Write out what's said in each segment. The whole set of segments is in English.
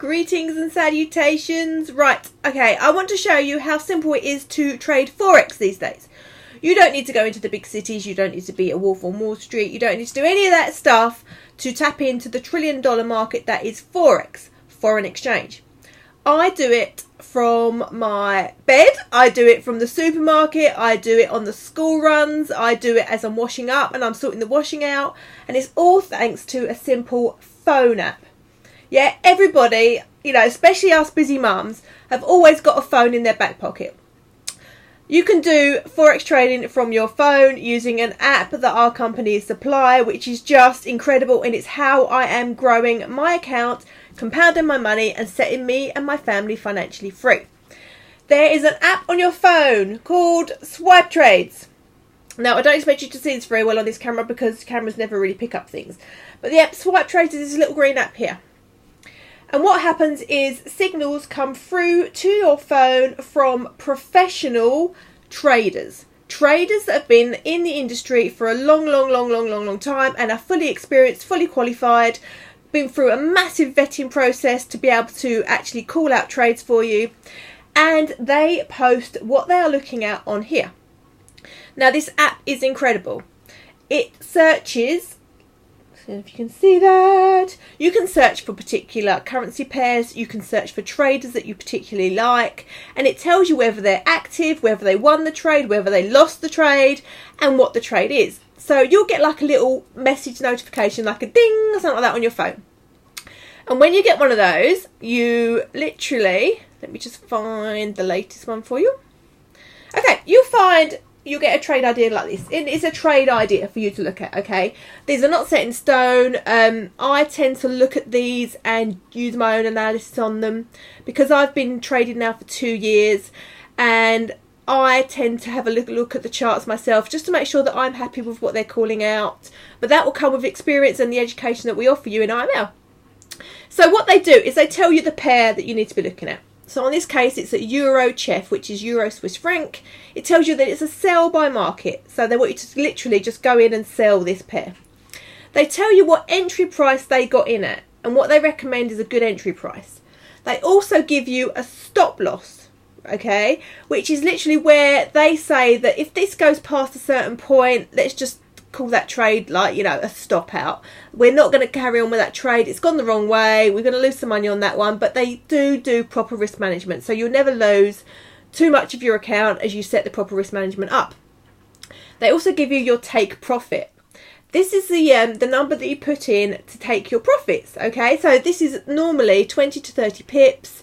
Greetings and salutations. Right, okay, I want to show you how simple it is to trade Forex these days. You don't need to go into the big cities, you don't need to be a wolf on Wall Street, you don't need to do any of that stuff to tap into the $1 trillion market that is Forex, foreign exchange. I do it from my bed, I do it from the supermarket, I do it on the school runs, I do it as I'm washing up and I'm sorting the washing out, and it's all thanks to a simple phone app. Yeah, everybody, you know, especially us busy mums, have always got a phone in their back pocket. You can do Forex trading from your phone using an app that our company supply, which is just incredible, and it's how I am growing my account, compounding my money and setting me and my family financially free. There is an app on your phone called SwipeTrades. Now, I don't expect you to see this very well on this camera because cameras never really pick up things. But the app SwipeTrades is this little green app here. And what happens is signals come through to your phone from professional traders. Traders that have been in the industry for a long time and are fully experienced, fully qualified, been through a massive vetting process to be able to actually call out trades for you. And they post what they are looking at on here. Now, this app is incredible. It searches. If you can see that, you can search for particular currency pairs, you can search for traders that you particularly like, and it tells you whether they're active, whether they won the trade, whether they lost the trade, and what the trade is. So you'll get like a little message notification, like a ding or something like that on your phone. And when you get one of those, you literally, let me just find the latest one for you. Okay, you'll get a trade idea like this. It is a trade idea for you to look at, okay? These are not set in stone. I tend to look at these and use my own analysis on them because I've been trading now for 2 years, and I tend to have a look at the charts myself just to make sure that I'm happy with what they're calling out. But that will come with experience and the education that we offer you in IML. So what they do is they tell you the pair that you need to be looking at. So in this case, it's a Euro CHF, which is Euro Swiss franc. It tells you that it's a sell by market. So they want you to literally just go in and sell this pair. They tell you what entry price they got in at and what they recommend is a good entry price. They also give you a stop loss, okay, which is literally where they say that if this goes past a certain point, let's just call that trade like, you know, a stop out. We're not going to carry on with that trade. It's gone the wrong way. We're going to lose some money on that one. But they do proper risk management. So you'll never lose too much of your account as you set the proper risk management up. They also give you your take profit. This is the number that you put in to take your profits. Okay, so this is normally 20 to 30 pips,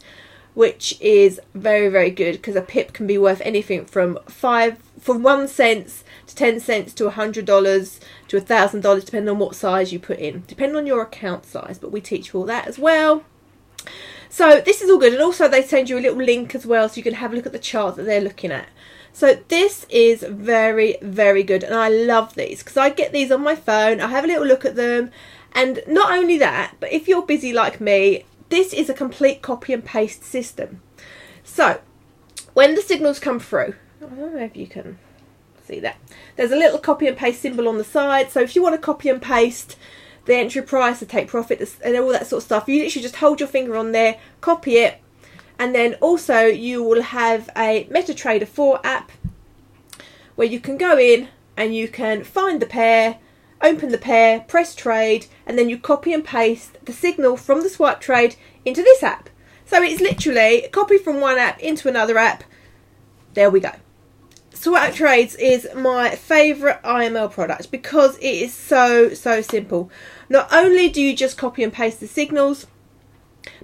which is very good because a pip can be worth anything from 1 cent to 10 cents to $100 to $1,000, depending on what size you put in, depending on your account size. But we teach you all that as well. So this is all good, and also they send you a little link as well so you can have a look at the chart that they're looking at. So this is very good, and I love these because I get these on my phone. I have a little look at them, and not only that, but if you're busy like me, this is a complete copy and paste system. So when the signals come through, I don't know if you can see that, there's a little copy and paste symbol on the side. So if you want to copy and paste the entry price, the take profit, and all that sort of stuff, you literally just hold your finger on there, copy it, and then also you will have a MetaTrader 4 app where you can go in and you can find the pair, open the pair, press trade, and then you copy and paste the signal from the swipe trade into this app. So it's literally copy from one app into another app. There we go. SwipeTrades is my favourite IML product because it is so simple. Not only do you just copy and paste the signals,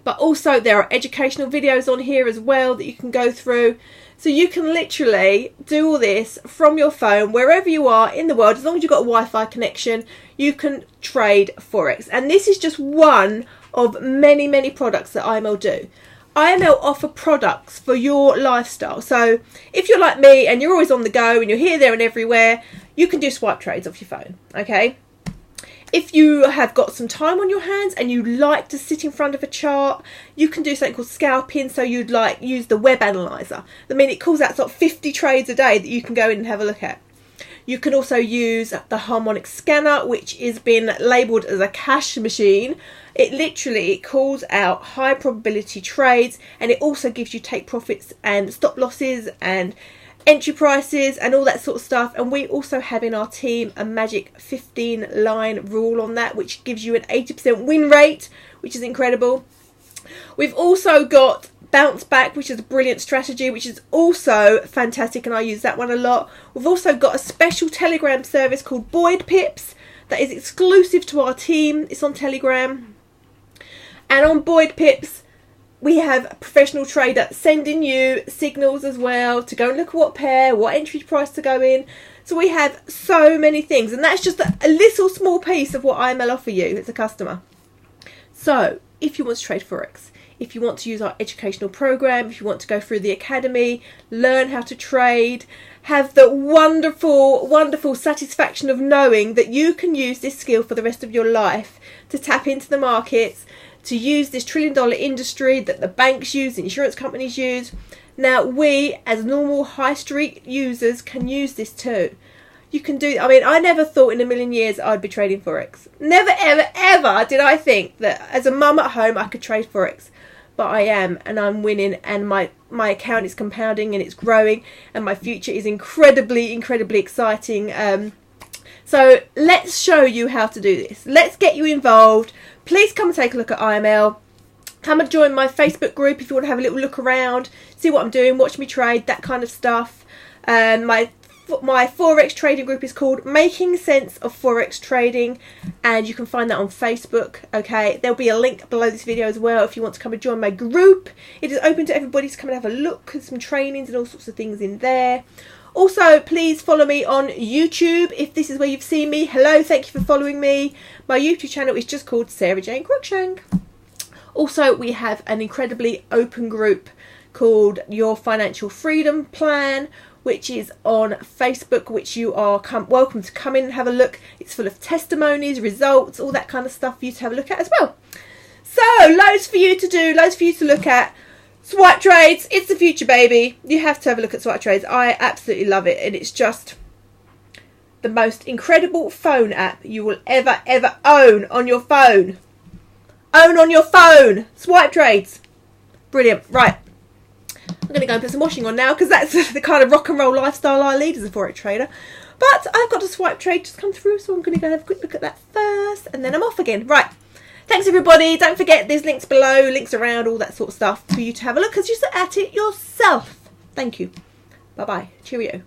but also there are educational videos on here as well that you can go through. So you can literally do all this from your phone wherever you are in the world. As long as you've got a Wi-Fi connection, you can trade Forex. And this is just one of many products that IML do. IML offer products for your lifestyle. So if you're like me and you're always on the go and you're here, there and everywhere, you can do swipe trades off your phone, okay? If you have got some time on your hands and you like to sit in front of a chart, you can do something called scalping. So you'd like use the web analyzer. I mean, it calls out sort of 50 trades a day that you can go in and have a look at. You can also use the Harmonic Scanner, which is been labelled as a cash machine. It calls out high probability trades, and it also gives you take profits and stop losses and entry prices and all that sort of stuff. And we also have in our team a magic 15 line rule on that, which gives you an 80% win rate, which is incredible. We've also got bounce back, which is a brilliant strategy, which is also fantastic, and I use that one a lot. We've also got a special Telegram service called Boyd Pips that is exclusive to our team. It's on Telegram, and on Boyd Pips we have a professional trader sending you signals as well to go and look at what pair, what entry price to go in. So we have so many things, and that's just a little small piece of what IML offer you as a customer. So if you want to trade Forex, if you want to use our educational program, if you want to go through the academy, learn how to trade, have the wonderful, wonderful satisfaction of knowing that you can use this skill for the rest of your life to tap into the markets, to use this $1 trillion industry that the banks use, the insurance companies use. Now we, as normal high street users, can use this too. You can do, I mean, I never thought in a million years I'd be trading Forex. Never, ever, ever did I think that as a mum at home I could trade Forex. But I am, and I'm winning, and my account is compounding and it's growing, and my future is incredibly, incredibly exciting. So let's show you how to do this. Let's get you involved. Please come and take a look at IML. Come and join my Facebook group if you want to have a little look around, see what I'm doing, watch me trade, that kind of stuff. My Forex trading group is called Making Sense of Forex Trading, and you can find that on Facebook. Okay, there'll be a link below this video as well if you want to come and join my group. It is open to everybody to come and have a look at some trainings and all sorts of things in there. Also, please follow me on YouTube if this is where you've seen me. Hello, thank you for following me. My YouTube channel is just called Sarah Jane Cruickshank. Also, we have an incredibly open group called Your Financial Freedom Plan, which is on Facebook, which you are welcome to come in and have a look. It's full of testimonies, results, all that kind of stuff for you to have a look at as well. So, loads for you to do, loads for you to look at. SwipeTrades, it's the future, baby. You have to have a look at SwipeTrades. I absolutely love it, and it's just the most incredible phone app you will ever, ever own on your phone. Own on your phone. SwipeTrades. Brilliant. Right. I'm going to go and put some washing on now, because that's the kind of rock and roll lifestyle I lead as a Forex trader. But I've got a swipe trade just come through, so I'm going to go have a quick look at that first, and then I'm off again. Right. Thanks, everybody. Don't forget there's links below, links around, all that sort of stuff for you to have a look as you sit at it yourself. Thank you. Bye-bye. Cheerio.